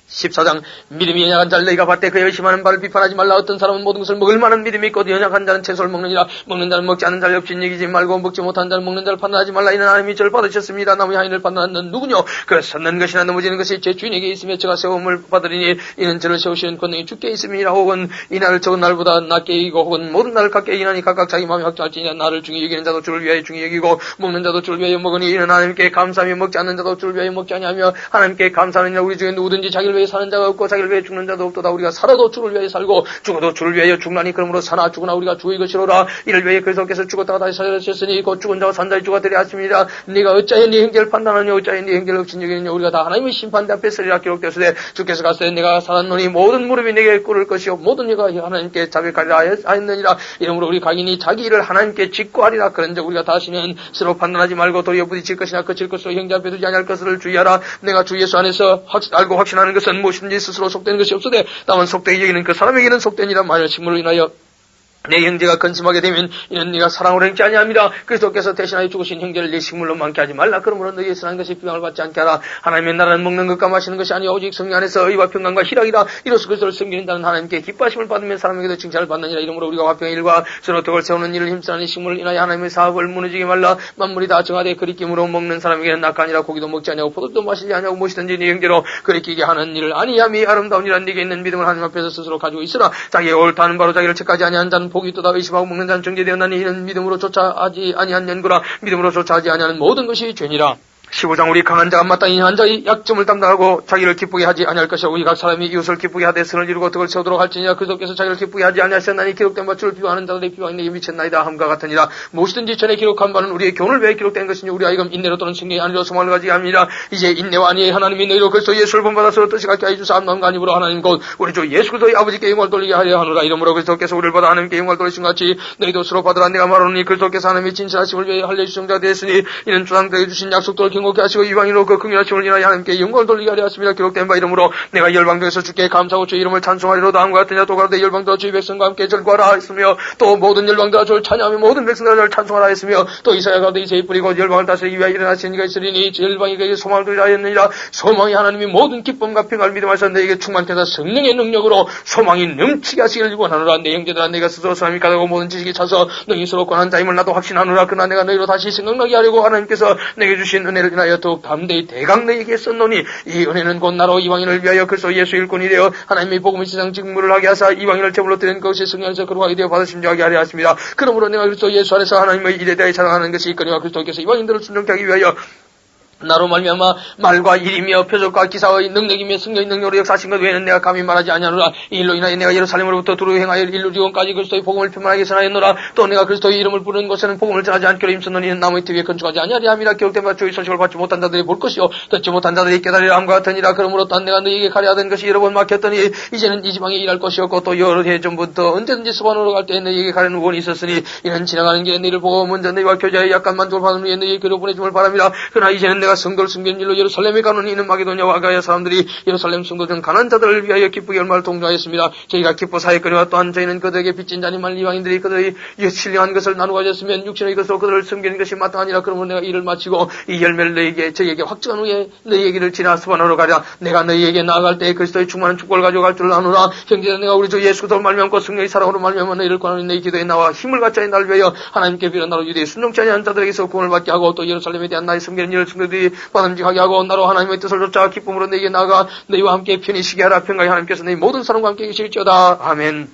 14장 믿음이 연약한 자를 너희가 봤대 그의 의심하는 바를 비판하지 말라. 어떤 사람은 모든 것을 먹을 만한 믿음이 있고 연약한 자는 채소를 먹느니라. 먹는 자는 먹지 않는 자를 옆진 얘기지 말고 먹지 못한 자는 먹는 자를 판단하지 말라. 이는 하나님이 저를 받으셨습니다. 나무의 하인을 판단하는 누구뇨? 그 섰는 것이나 넘어지는 것이 제 주인에게 있으며 저가 세움을 받으리니 이는 저를 세우시는 권능이 주께 있음이라. 혹은 이 날을 적은 날보다 낮게 여기고 혹은 모든 날을 같게 여기나니 각각 자기 마음에 확정할지니라. 나를 중히 여기는 자도 주를 위하여 중히 여기고 먹는 자도 주를 위하여 먹으니 이는 하나님께 감사하며 먹지 않는 자도 주를 위하여 먹지 아니하며 하나님께 감사하느니라. 우리 중에 누구든지 자기를 위해 사는 자가 없고 자기를 위해 죽는 자도 없도다. 우리가 살아도 주를 위하여 살고 죽어도 주를 위하여 죽나니 그러므로 사나 죽으나 우리가 주의 것이로라. 이를 위하여 그리스도께서 죽었다가 다시 살아나셨으니 곧 죽은 자와 산 자의 주가 되려 하십니다. 네가 어찌하여 네 행제를 판단하느냐? 어찌하여 네 행제를 억진여기느냐? 우리가 다 하나님의 심판대 앞에 서리라. 기록되었으되 주께서 가시되 내가 살았노니 모든 무릎이 내게 꿇을 것이요 모든 이가 하나님께 자백하리라 하였느니라. 이러므로 우리 각인이 자기 일을 하나님께 짓고 하리라. 그런즉 우리가 다시는 서로 판단하지 말고 도리어 부딪힐 것이나 거칠 것으로 형제 앞에 두지 아니할 것을 주의하라. 내가 주 예수 안에서 알고 확신하는 것은 무엇이든지 스스로 속되는 것이 없으되 다만 속되게 여기는 그 사람에게는 속되니라. 만일 식물로 인하여 내 형제가 근심하게 되면 이는 네가 사랑으로 행치 아니함이라. 그리스도께서 대신하여 죽으신 형제를 네 식물로 많게 하지 말라. 그러므로 너희의 선한 것이 비방을 받지 않게 하라. 하나님의 나라는 먹는 것과 마시는 것이 아니오 오직 성령 안에서 의와 평강과 희락이라. 이로써 그리스도를 섬기는 자는 하나님께 기뻐하심을 받으면 사람에게도 칭찬을 받느니라. 이러므로 우리가 화평의 일과 서로 덕을 세우는 일을 힘쓰는 식물을 인하여 하나님의 사업을 무너지게 말라. 만물이 다 정하되 그리낌으로 먹는 사람에게는 낙하니라. 고기도 먹지 아니하고 포도도 마시지 아니하고 무엇이든지 네 형제로 그리끼게 하는 일을 아니함이 아름다우니라. 네게 있는 믿음을 하나님 앞에서 스스로 가지고 있으라. 자기의 옳다는 바로 자기를 책하지 아니한 자는 복이 있도다. 의심하고 먹는 자는 정죄되었나니 이는 믿음으로 쫓아하지 아니한 연구라. 믿음으로 쫓아하지 아니하는 모든 것이 죄니라. 15장 우리 강한 자가 마땅히 한 자의 약점을 담당하고 자기를 기쁘게 하지 아니할 것이요 우리 각 사람이 이웃을 기쁘게 하되 선을 이루고 덕을 세우도록 할지니라. 그리스도께서 자기를 기쁘게 하지 아니하셨나니 기록된 바 주를 비방하는 자들의 비방이 내게 미쳤나이다 함과 같으니라. 무엇이든지 전에 기록한 바는 우리의 교훈을 위해 기록된 것이니 우리 아이금 인내로 또는 성경이 아니로 소망을 가지게 합니다. 이제 인내와 아니에 하나님이 너희로 그리스도 예수를 본받아서 뜻이 같게 하여 주사 마음과 입으로 하나님 곧 우리 주 예수 그리스도의 아버지께 영광을 돌리게 하려 하노라. 이러므로 그리스도께서 우리를 받아 하나님께 영광을 돌리신 같이 너희도 서로 받으라. 내가 말하노니 그리스도께서 하나님의 진실하심을 위해 할례 주성자가 되었으니 이는 조상들에게 주신 약속들을 경고케 하시고 이방인으로 그 긍휼하심을 인하여 하나님께 영광을 돌리게 하려 하십니다. 기록된 바 이러므로 내가 열방중에서 주께 감사하고 주의 이름을 찬송하리로다 함과 같으냐. 또 가로되 열방들아 주의 백성과 함께 절구하라 했으며 또 모든 열방들아 주를 찬양하며 모든 백성들아 주를 찬송하라 했으며 또 이사야 가로되 이새의 뿌리고 열방을 다스리기 위하여 일어나신 이가 있으리니 열방이 그에게 소망을 두리라 하였느니라. 소망이 하나님이 모든 기쁨과 평안을 믿음하셔 너에게 충만케 하사 성령의 능력으로 소망이 넘치게 하시기를 원하노라. 내 형제들아 내가 스스로 사람이 가다고 모든 지식이 차서 너희 서로 권한 자임을 나도 확신하노라. 그러나 내가 너희로 다시 생각나게 하려고 하나님께서 내게 주신 은혜를 인하여 더욱 담대히 대강 너희에게 썼노니 이 은혜는 곧 나로 이방인을 위하여 그리스도 예수 일꾼이 되어 하나님의 복음의 세상 직무를 하게 하사 이방인을 제물로 드리는 것이 성령에서 거룩하게 되어 받으심자하게 하려 하십니다. 그러므로 내가 그리스도 예수 안에서 하나님의 일에 대해 자랑하는 것이 있거니와 그리스도께서 이방인들을 순종케 하기 위하여 나로 말미암아 말과 일이며 표적과 기사의 능력이며 성령의 능력으로 역사하신 것 외에는 내가 감히 말하지 아니하노라. 이 일로 인하여 내가 예루살렘으로부터 두루 행하여 일루리온까지 그리스도의 복음을 표만하게 전하였노라. 또 내가 그리스도의 이름을 부르는 곳에는 복음을 전하지 않기로 힘썼노니 이는 나무의 트 위에 건축하지 아니하리 함이라. 기록된 바 주의 소식을 받지 못한 자들이 볼 것이요 듣지 못한 자들이 깨달으리라 함과 같으니라. 그러므로 딴 내가 너희에게 가려 하던 것이 여러 번 막혔더니 이제는 이 지방에 일할 것이었고 또 여러 해 전부터 언제든지 스바노로 갈 때 너희에게 가려는 원이 있었으니 이는 지나가는 길에 너희를 보고 먼저 너희와 교제하여 약간 만족을 받은 후에 너희의 교로 보내줌을 바랍니다. 그러나 이제는 내가 성도를 숨긴 일로 예루살렘에 가노니 이는 마게도냐와 아가야 사람들이 예루살렘 성도 중 가난한 자들을 위하여 기쁘게 얼마를 동조하였습니다. 저희가 기뻐 사였거니와 또한 저희는 그들에게 빚진 자니만 이방인들이 그들의 신령한 것을 나누어 가졌으면 육신의 것으로 그들을 섬기는 것이 마땅하니라. 그러므로 내가 이를 마치고 이 열매를 저희에게 확증한 후에 너희의 길을 지나 스바나로 가랴. 내가 너희에게 나아갈 때 그리스도의 충만한 축복을 가져갈 줄 아노라. 형제들아 내가 우리 주 예수 그리스도로 말미암고 성령의 사랑으로 말미암아 너희를 권하는 너희 기도에 나와 힘을 갖자 이 나를 위하여 하나님께 빌어 나로 유대의 순종치 아니한 자들에게서 구원을 받게 하고 또 예루살렘에 대한 나의 섬기는 일을 성도들이 받음직하게 하고 나로 하나님의 뜻을 쫓아 기쁨으로 너희에게 나아가 너희와 함께 편히 쉬게 하라. 평강의 하나님께서 너희 모든 사람과 함께 계실지어다. 아멘.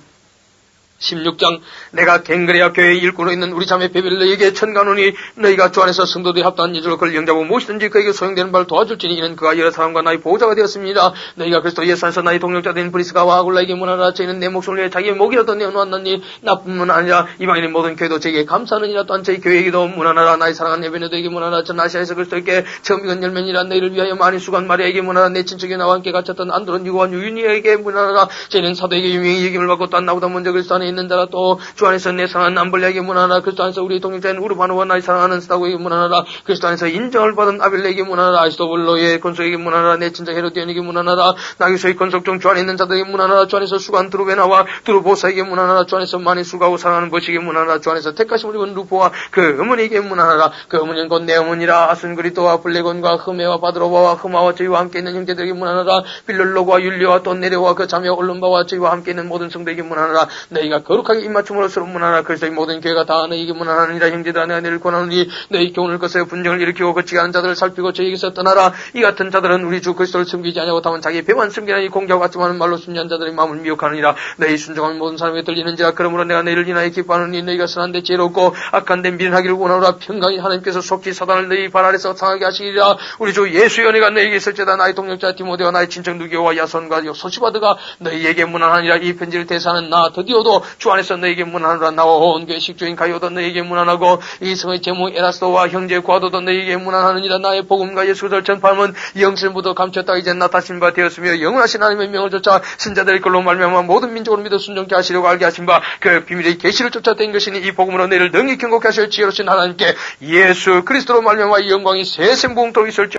16장 내가 갱그레아 교회의 일꾼으로 있는 우리 자매 베베를 너희에게 천가노니 너희가 주 안에서 성도들이 합당한 예절로 그를 영접하고 무엇이든지 그에게 소용되는 바를 도와줄지니 이는 그가 여러 사람과 나의 보호자가 되었습니다. 너희가 그리스도 예수 안에서 나의 동력자 된 브리스가와 아굴라에게 문하라. 저희는 내 목숨을 위해 자기의 목이라도 내어놓았느니 나뿐만 아니라 이방인의 모든 교회도 저에게 감사하느니라. 또한 저희 교회에게도 문하라. 나의 사랑하는 예배녀들에게 문하라. 전 아시아에서 그리스도께 처음 익은 열매니라. 너희를 위하여 많이 수고한 마리아에게 문하라. 내 친척이 나와 함께 갇혔던 안드론니고와 유윤이에게 문하라. 저희는 사도에게 유명히 여김을 받고 또한 나보다 먼저 그리스도 안에 있는 자라 또 주 안에서 내 사랑하는 남벌레에게 문하나라. 그리스도 안에서 우리 동역자인 우르바노와 나의 사랑하는 스다고에게 문하나라. 그리스도 안에서 인정을 받은 아벨레에게 문하나라. 아이스도블로의 건속에게 문하나라. 내 친자 헤로디언에게 문하나라. 나기소의 건속중 주 안에 있는 자들에게 문하나라. 주 안에서 수고한 드루베나와 드루보사에게 문하나라. 주 안에서 많이 수고하고 사랑하는 버시에게 문하나라. 주 안에서 택하심을 입은 루포와 그 어머니에게 문하나라. 그 어머니는 곧 내 어머니라. 아순그리토와 블레곤과 흐메와 바드로바와 흐마와 저희와 함께 있는 형제들에게 문하나라. 빌롤로와 율리와 또 네레와 그 자매 올lum바와 저희와 함께 있는 모든 성도에게 문하나라. 너희가 거룩하게 입맞춤으로 서로 문하나라. 그리스도의 모든 교회가 다 너희에게 문하나니라. 형제들아 내가 너희를 권하노니 너희 교훈을 거세요. 분쟁을 일으키고 거치게 하는 자들을 살피고 저희에게서 떠나라. 이 같은 자들은 우리 주 그리스도를 숨기지 아니하고 다만 자기 배만 숨기나니 공자와 같이 많은 말로 순전한 자들의 마음을 미혹하느니라. 너희 순종한 모든 사람에게 들리는지라. 그러므로 내가 너희를 인하여 기뻐하노니 너희가 선한데 지혜롭고 악한데 미련하기를 원하노라. 평강이 하나님께서 속히 사단을 너희 발 아래서 상하게 하시리라. 우리 주 예수의 은혜가 너희에게 있을지어다. 나의 동역자 디모데와 나의 친척 누게와 야손과 소시바드가 너희에게 문안하니라. 이 편지를 대사하는 나 드디어도 주 안에서 너희에게 문안하노라. 나와 온 교회 식주인 가요도 너희에게 문안하고 이 성의 제모 에라스도와 형제 과도도 너희에게 문안하느니라. 나의 복음과 예수 그리스도를 전파하면 영신부도 감췄다 이제 나타신 바 되었으며 영원하신 하나님의 명을 쫓아 신자들의 걸로 말미암아 모든 민족으로 믿어 순종케 하시려고 알게 하신 바 그 비밀의 계시를 쫓아 된 것이니 이 복음으로 너희를 능히 경고케 하실 지혜로우신 하나님께 예수 그리스도로 말미암아 이 영광이 세생봉토록 있을지